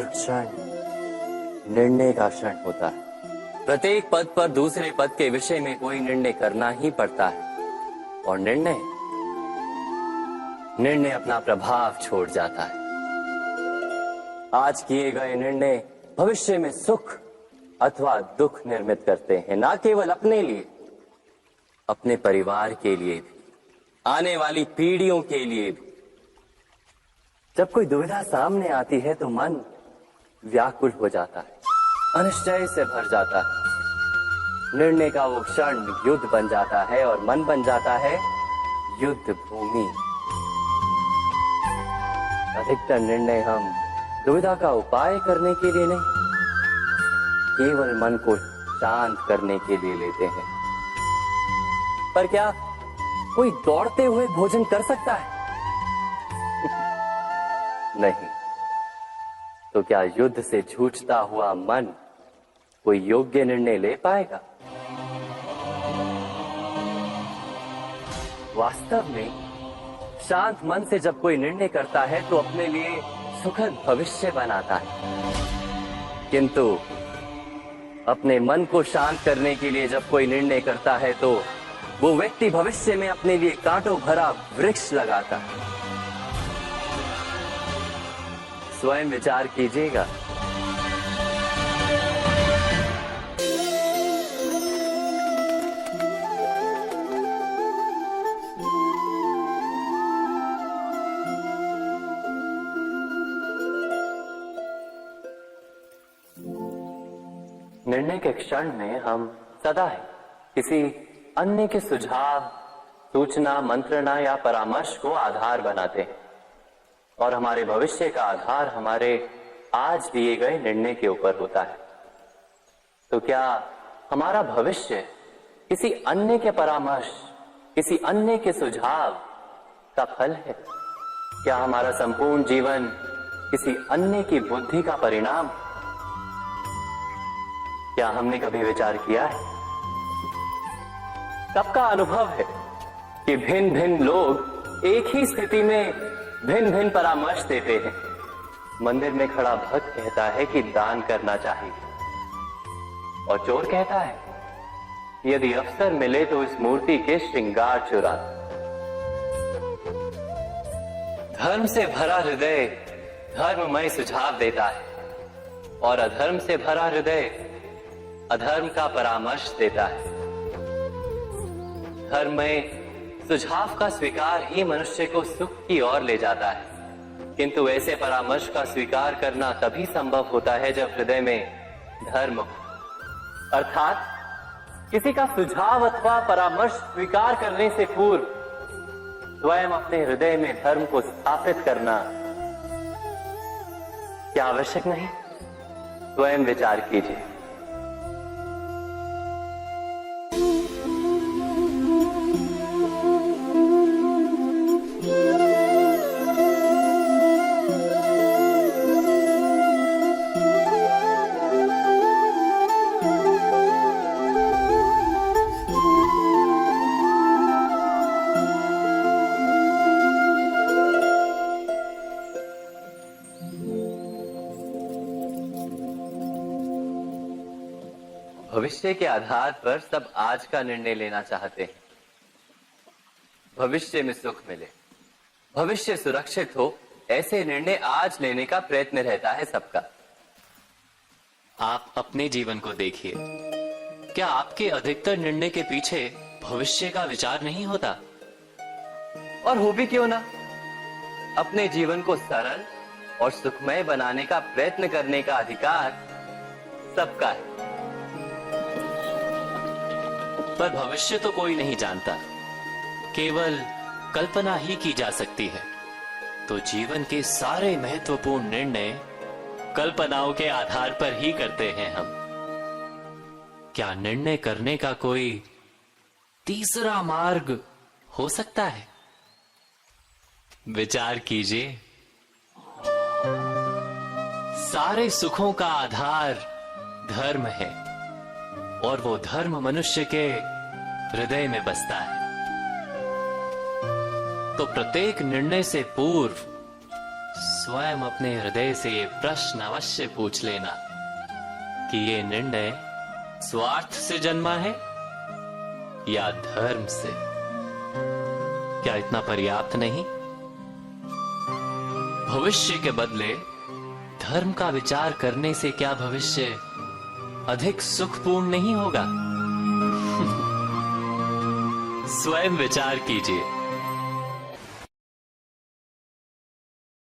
क्षण निर्णय का क्षण होता है। प्रत्येक पद पर दूसरे पद के विषय में कोई निर्णय करना ही पड़ता है और निर्णय अपना प्रभाव छोड़ जाता है। आज किए गए निर्णय भविष्य में सुख अथवा दुख निर्मित करते हैं, ना केवल अपने लिए, अपने परिवार के लिए भी, आने वाली पीढ़ियों के लिए भी। जब कोई दुविधा सामने आती है तो मन व्याकुल हो जाता है, अनिश्चय से भर जाता है। निर्णय का वो क्षण युद्ध बन जाता है और मन बन जाता है युद्ध भूमि। अधिकतर निर्णय हम दुविधा का उपाय करने के लिए नहीं, केवल मन को शांत करने के लिए लेते हैं। पर क्या कोई दौड़ते हुए भोजन कर सकता है? नहीं। तो क्या युद्ध से जूझता हुआ मन कोई योग्य निर्णय ले पाएगा? वास्तव में शांत मन से जब कोई निर्णय करता है तो अपने लिए सुखद भविष्य बनाता है, किंतु अपने मन को शांत करने के लिए जब कोई निर्णय करता है तो वो व्यक्ति भविष्य में अपने लिए कांटों भरा वृक्ष लगाता है। स्वयं विचार कीजिएगा। निर्णय के क्षण में हम सदा ही किसी अन्य के सुझाव, सूचना, मंत्रणा या परामर्श को आधार बनाते हैं और हमारे भविष्य का आधार हमारे आज दिए गए निर्णय के ऊपर होता है। तो क्या हमारा भविष्य किसी अन्य के परामर्श, किसी अन्य के सुझाव का फल है? क्या हमारा संपूर्ण जीवन किसी अन्य की बुद्धि का परिणाम? क्या हमने कभी विचार किया है? सबका अनुभव है कि भिन्न भिन्न लोग एक ही स्थिति में भिन्न भिन्न परामर्श देते हैं। मंदिर में खड़ा भक्त कहता है कि दान करना चाहिए और चोर कहता है यदि अवसर मिले तो इस मूर्ति के श्रृंगार चुरा। धर्म से भरा हृदय धर्ममय सुझाव देता है और अधर्म से भरा हृदय अधर्म का परामर्श देता है। धर्ममय सुझाव का स्वीकार ही मनुष्य को सुख की ओर ले जाता है, किंतु ऐसे परामर्श का स्वीकार करना तभी संभव होता है जब हृदय में धर्म हो। अर्थात किसी का सुझाव अथवा परामर्श स्वीकार करने से पूर्व स्वयं अपने हृदय में धर्म को स्थापित करना क्या आवश्यक नहीं? स्वयं विचार कीजिए। भविष्य के आधार पर सब आज का निर्णय लेना चाहते हैं। भविष्य में सुख मिले, भविष्य सुरक्षित हो, ऐसे निर्णय आज लेने का प्रयत्न रहता है सबका। आप अपने जीवन को देखिए, क्या आपके अधिकतर निर्णय के पीछे भविष्य का विचार नहीं होता? और हो भी क्यों ना, अपने जीवन को सरल और सुखमय बनाने का प्रयत्न करने का अधिकार सबका है। पर भविष्य तो कोई नहीं जानता, केवल कल्पना ही की जा सकती है। तो जीवन के सारे महत्वपूर्ण निर्णय कल्पनाओं के आधार पर ही करते हैं हम। क्या निर्णय करने का कोई तीसरा मार्ग हो सकता है? विचार कीजिए। सारे सुखों का आधार धर्म है और वो धर्म मनुष्य के हृदय में बसता है। तो प्रत्येक निर्णय से पूर्व स्वयं अपने हृदय से ये प्रश्न अवश्य पूछ लेना कि ये निर्णय स्वार्थ से जन्मा है या धर्म से। क्या इतना पर्याप्त नहीं? भविष्य के बदले धर्म का विचार करने से क्या भविष्य अधिक सुखपूर्ण नहीं होगा? स्वयं विचार कीजिए।